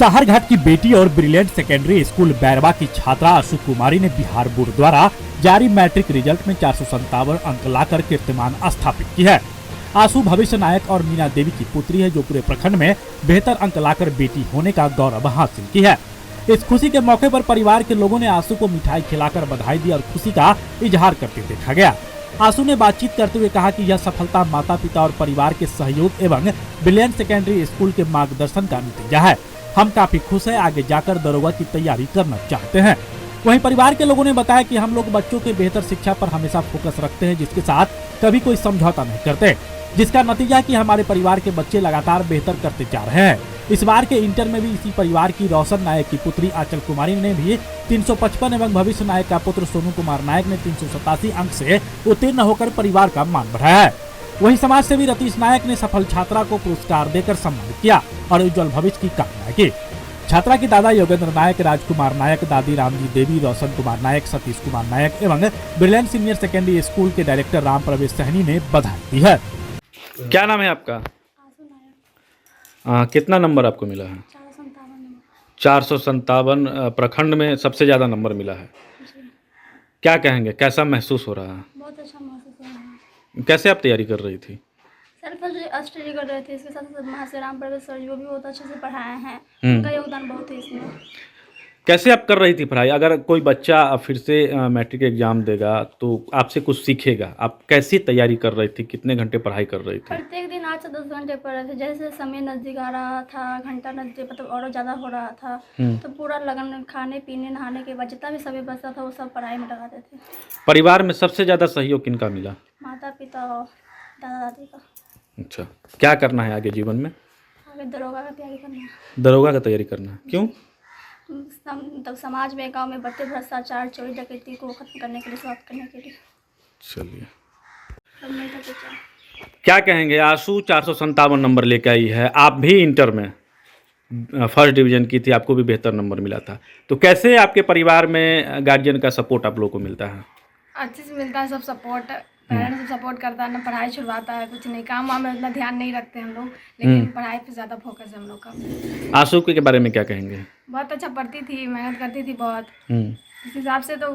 साहरघाट की बेटी और ब्रिलियंट सेकेंडरी स्कूल बैरवा की छात्रा आशु कुमारी ने बिहार बोर्ड द्वारा जारी मैट्रिक रिजल्ट में 457 अंक लाकर कीर्तिमान स्थापित की है। आशु भविष्य नायक और मीना देवी की पुत्री है, जो पूरे प्रखंड में बेहतर अंक लाकर बेटी होने का गौरव हासिल की है। इस खुशी के मौके पर परिवार के लोगों ने आशु को मिठाई खिलाकर बधाई दी और खुशी का इजहार करते देखा गया। आशु ने बातचीत करते हुए कहा कि यह सफलता माता पिता और परिवार के सहयोग एवं ब्रिलियंट सेकेंडरी स्कूल के मार्गदर्शन का नतीजा है। हम काफी खुश हैं, आगे जाकर दरोगा की तैयारी करना चाहते हैं। वहीं परिवार के लोगों ने बताया कि हम लोग बच्चों के बेहतर शिक्षा पर हमेशा फोकस रखते हैं, जिसके साथ कभी कोई समझौता नहीं करते, जिसका नतीजा है कि हमारे परिवार के बच्चे लगातार बेहतर करते जा रहे हैं। इस बार के इंटर में भी इसी परिवार की रोशन नायक की पुत्री आंचल कुमारी ने भी 355 एवं भविष्य नायक का पुत्र सोनू कुमार नायक ने 387 अंक से उत्तीर्ण होकर परिवार का मान बढ़ाया है। वहीं समाज सेवी रतीश नायक ने सफल छात्रा को पुरस्कार देकर सम्मानित किया और उज्जवल भविष्य की कामना की। छात्रा की दादा योगेंद्र नायक, राजकुमार नायक, दादी रामजी देवी, रोशन कुमार नायक, सतीश कुमार नायक एवं ब्रिलियंट सीनियर सेकेंडरी स्कूल के डायरेक्टर राम प्रवेश सहनी ने बधाई दी है। क्या नाम है आपका? कितना नंबर आपको मिला है? 457 प्रखंड में सबसे ज़्यादा नंबर मिला है। क्या कहेंगे, कैसा महसूस हो रहा है? बहुत अच्छा महसूस हो रहा है। कैसे आप तैयारी कर रही थी? सर फर्स्ट स्टडी कर रहे थे, इसके साथ साथ महाशय राम प्रवेश सर जो भी बहुत अच्छे से पढ़ाए हैं, उनका योगदान बहुत है इसमें। कैसे आप कर रही थी पढ़ाई? अगर कोई बच्चा फिर से मैट्रिक एग्जाम देगा तो आपसे कुछ सीखेगा, आप कैसी तैयारी कर रही थी? कितने घंटे पढ़ाई कर रही थी? प्रत्येक दिन 8 से 10 घंटे पढ़ रहे थे। जैसे समय नज़दीक आ रहा था, घंटा नज़दीक मतलब और ज़्यादा हो रहा था, तो पूरा लगन खाने पीने नहाने के बाद जितना भी समय बचता था वो सब पढ़ाई में लगाते थे। परिवार में सबसे ज़्यादा सहयोग किनका मिला? माता पिता और दादा दादी का। अच्छा, क्या करना है आगे जीवन में? आगे दरोगा का तैयारी करना है। दरोगा का तैयारी करना है, क्यों? तब समाज में, गांव में बढ़ते भ्रष्टाचार, चोरी डकैती को खत्म करने के लिए, समाप्त करने के लिए। चलिए, सब मिलकर के चलें। क्या कहेंगे? आशु 457 नंबर लेके आई है, आप भी इंटर में फर्स्ट डिवीज़न की थी, आपको भी बेहतर नंबर मिला था, तो कैसे आपके परिवार में गार्जियन का सपोर्ट आप लोगों को मिलता है? अच्छे से मिलता है, सब सपोर्ट, पेरेंट्स सब सपोर्ट करता है, ना पढ़ाई छुड़वाता है, कुछ नहीं, काम वाम में उतना ध्यान नहीं रखते हम लोग, लेकिन पढ़ाई पे ज़्यादा फोकस है हम लोग का। आशु के बारे में क्या कहेंगे? बहुत अच्छा पढ़ती थी, मेहनत करती थी बहुत। इस हिसाब से तो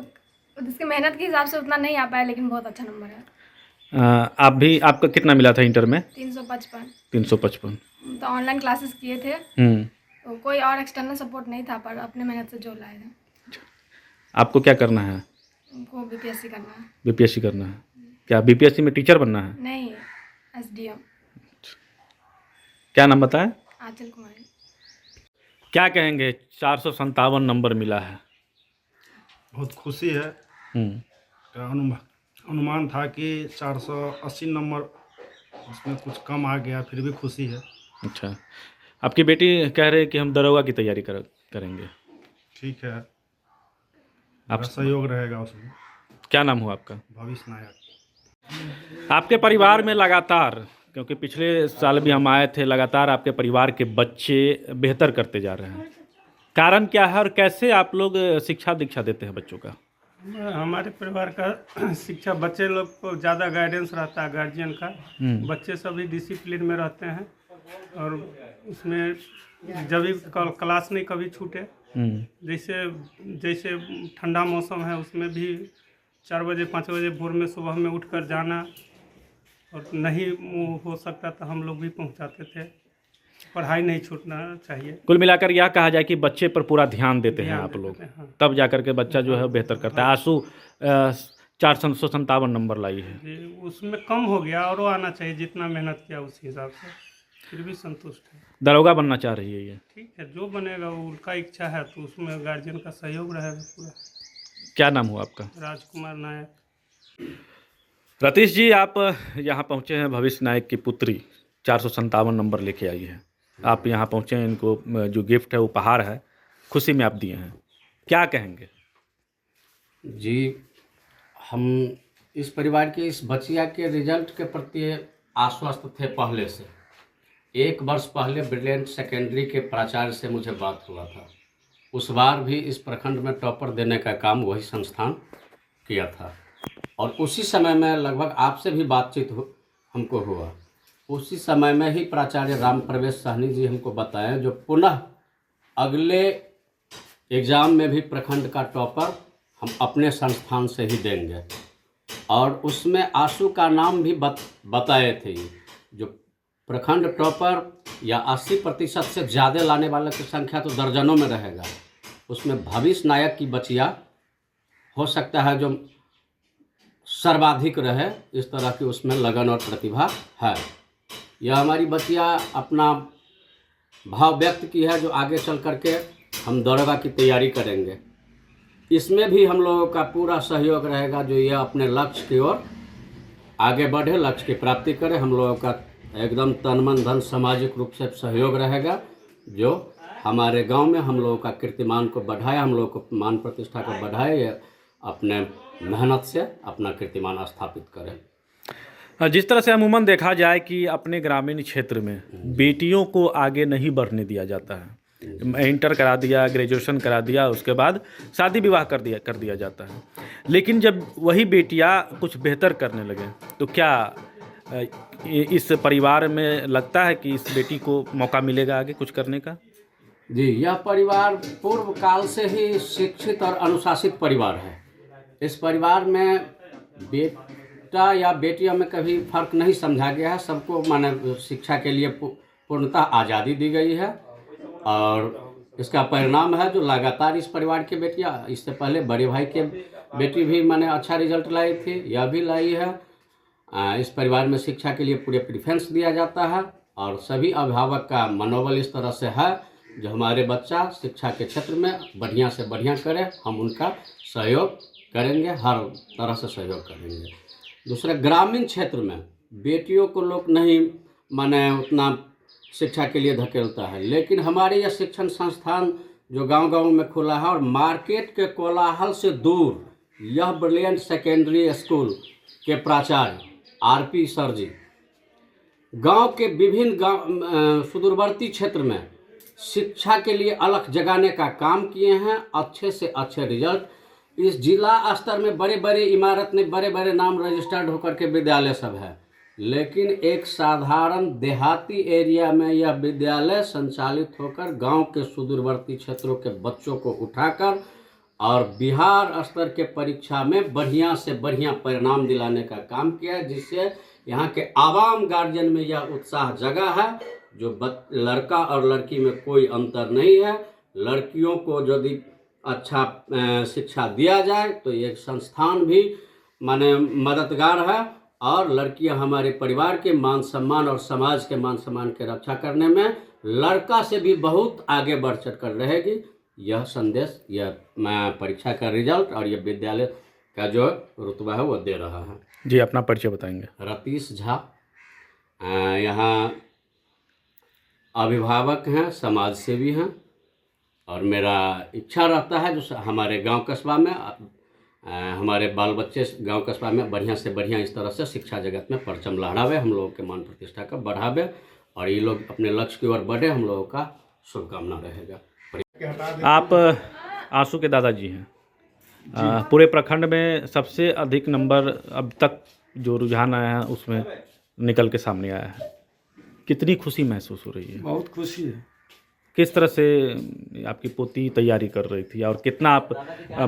उसकी मेहनत के हिसाब से उतना नहीं आ पाया, लेकिन बहुत अच्छा नंबर है। आप भी, आपका कितना मिला था इंटर में? 355। 355। तो ऑनलाइन क्लासेस किए थे, तो कोई और एक्सटर्नल सपोर्ट नहीं था, पर अपने मेहनत से जो लाए थे। आपको क्या करना है? उनको बीपीएससी करना है। बीपीएससी करना है? क्या बीपीएससी में टीचर बनना है? नहीं, एसडीएम। क्या नाम बताएं? आंचल कुमारी। क्या कहेंगे, 457 नंबर मिला है? बहुत खुशी है। अनुमान था कि 480 नंबर, उसमें कुछ कम आ गया, फिर भी खुशी है। अच्छा, आपकी बेटी कह रहे हैं कि हम दरोगा की तैयारी करेंगे। ठीक है, आप सहयोग रहेगा उसमें। क्या नाम हुआ आपका? भविष्य नायक। आपके परिवार में लगातार, क्योंकि पिछले साल भी हम आए थे, लगातार आपके परिवार के बच्चे बेहतर करते जा रहे हैं, कारण क्या है और कैसे आप लोग शिक्षा दीक्षा देते हैं बच्चों का? हमारे परिवार का शिक्षा, बच्चे लोग को ज़्यादा गाइडेंस रहता है गार्जियन का। बच्चे सभी डिसिप्लिन में रहते हैं और उसमें जब भी क्लास नहीं कभी छूटे। जैसे ठंडा मौसम है, उसमें भी 4 बजे 5 बजे भोर में सुबह में उठकर जाना, और नहीं हो सकता तो हम लोग भी पहुंचाते थे। पढ़ाई नहीं छूटना चाहिए। कुल मिलाकर यह कहा जाए कि बच्चे पर पूरा ध्यान देते हैं आप लोग, हाँ। तब जाकर के बच्चा जो है बेहतर करता है। आशु 457 नंबर लाई है। उसमें कम हो गया, और आना चाहिए, जितना मेहनत किया उस हिसाब से, फिर भी संतुष्ट है। दरोगा बनना चाह रही है ये? ठीक है, जो बनेगा वो उनका इच्छा है, तो उसमें गार्जियन का सहयोग रहेगा पूरा। क्या नाम हुआ आपका? राजकुमार नायक। रतीश जी, आप यहाँ पहुँचे हैं, भविष्य नायक की पुत्री 457 नंबर लेके आई है, आप यहाँ पहुँचे हैं, इनको जो गिफ्ट है, उपहार है, खुशी में आप दिए हैं, क्या कहेंगे? जी, हम इस परिवार के, इस बचिया के रिजल्ट के प्रति आश्वस्त थे पहले से। 1 वर्ष पहले ब्रिलियंट सेकेंडरी के प्राचार्य से मुझे बात हुआ था। उस बार भी इस प्रखंड में टॉपर देने का काम वही संस्थान किया था, और उसी समय में लगभग आपसे भी बातचीत हमको हुआ। उसी समय में ही प्राचार्य राम प्रवेश सहनी जी हमको बताएं, जो पुनः अगले एग्ज़ाम में भी प्रखंड का टॉपर हम अपने संस्थान से ही देंगे। और उसमें आशु का नाम भी बताए थे। जो प्रखंड टॉपर या 80% से ज़्यादा लाने वाले की संख्या तो दर्जनों में रहेगा। उसमें भविष्य नायक की बचिया हो सकता है जो सर्वाधिक रहे, इस तरह की उसमें लगन और प्रतिभा है। यह हमारी बचिया अपना भाव व्यक्त की है जो आगे चल करके हम दौड़वा की तैयारी करेंगे। इसमें भी हम लोगों का पूरा सहयोग रहेगा जो यह अपने लक्ष्य की ओर आगे बढ़े, लक्ष्य की प्राप्ति करे। हम लोगों का एकदम तन मन धन सामाजिक रूप से सहयोग रहेगा जो हमारे गांव में हम लोगों का कीर्तिमान को बढ़ाए, हम लोगों को मान प्रतिष्ठा को बढ़ाए, या अपने मेहनत से अपना कीर्तिमान स्थापित करें। जिस तरह से अमूमन देखा जाए कि अपने ग्रामीण क्षेत्र में बेटियों को आगे नहीं बढ़ने दिया जाता है। इंटर करा दिया, ग्रेजुएशन करा दिया, उसके बाद शादी विवाह कर दिया जाता है। लेकिन जब वही बेटियां कुछ बेहतर करने लगे तो क्या इस परिवार में लगता है कि इस बेटी को मौका मिलेगा आगे कुछ करने का? जी, यह परिवार पूर्व काल से ही शिक्षित और अनुशासित परिवार है। इस परिवार में बेटा या बेटियों में कभी फर्क नहीं समझा गया है। सबको माने शिक्षा के लिए पूर्णतः आज़ादी दी गई है और इसका परिणाम है जो लगातार इस परिवार की बेटियां, इससे पहले बड़े भाई के बेटी भी माने अच्छा रिजल्ट लाई थी, यह भी लाई है। इस परिवार में शिक्षा के लिए पूरे प्रेफरेंस दिया जाता है और सभी अभिभावक का मनोबल इस तरह से है जो हमारे बच्चा शिक्षा के क्षेत्र में बढ़िया से बढ़िया करे, हम उनका सहयोग करेंगे, हर तरह से सहयोग करेंगे। दूसरा, ग्रामीण क्षेत्र में बेटियों को लोग नहीं माने उतना शिक्षा के लिए धकेलता है, लेकिन हमारे यह शिक्षण संस्थान जो गांव-गांव में खुला है और मार्केट के कोलाहल से दूर, यह ब्रिलियंट सेकेंडरी स्कूल के प्राचार्य आरपी सर जी गांव के विभिन्न सुदूरवर्ती क्षेत्र में शिक्षा के लिए अलख जगाने का काम किए हैं। अच्छे से अच्छे रिजल्ट इस जिला स्तर में बड़े बड़े इमारत में बड़े बड़े नाम रजिस्टर्ड होकर के विद्यालय सब है, लेकिन एक साधारण देहाती एरिया में यह विद्यालय संचालित होकर गांव के सुदूरवर्ती क्षेत्रों के बच्चों को उठाकर और बिहार स्तर के परीक्षा में बढ़िया से बढ़िया परिणाम दिलाने का काम किया है, जिससे यहाँ के आवाम गार्जियन में यह उत्साह जगा है जो लड़का और लड़की में कोई अंतर नहीं है। लड़कियों को यदि अच्छा शिक्षा दिया जाए तो ये संस्थान भी माने मददगार है और लड़कियां हमारे परिवार के मान सम्मान और समाज के मान सम्मान के रक्षा करने में लड़का से भी बहुत आगे बढ़ चढ़ कर रहेगी। यह संदेश यह परीक्षा का रिजल्ट और यह विद्यालय का जो रुतबा है वो दे रहा है। जी, अपना परिचय बताएंगे। रतीश झा, यहाँ अभिभावक हैं, समाज सेवी हैं और मेरा इच्छा रहता है जो हमारे गांव कस्बा में हमारे बाल बच्चे गांव कस्बा में बढ़िया से बढ़िया इस तरह से शिक्षा जगत में परचम लहरावे, हम लोगों के मान प्रतिष्ठा का बढ़ावे और ये लोग अपने लक्ष्य की ओर बढ़े, हम लोगों का शुभकामना रहेगा। आप आशु के दादाजी हैं। पूरे प्रखंड में सबसे अधिक नंबर अब तक जो रुझान आया है उसमें निकल के सामने आया है, कितनी खुशी महसूस हो रही है? बहुत खुशी है। किस तरह से आपकी पोती तैयारी कर रही थी और कितना आप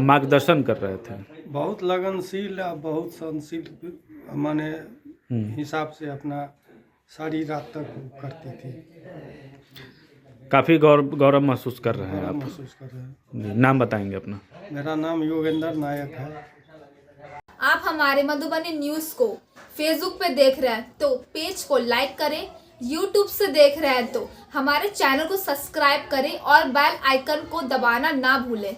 मार्गदर्शन कर रहे थे? बहुत लगनशील और बहुत सहनशील माने हिसाब से अपना सारी रात तक करती थी। काफ़ी गौरव महसूस कर रहे हैं आप? महसूस कर रहे हैं। नाम बताएंगे अपना? मेरा नाम योगेंद्र नायक है। आप हमारे मधुबनी न्यूज़ को फेसबुक पे देख रहे हैं तो पेज को लाइक करें, यूट्यूब से देख रहे हैं तो हमारे चैनल को सब्सक्राइब करें और बेल आइकन को दबाना ना भूलें।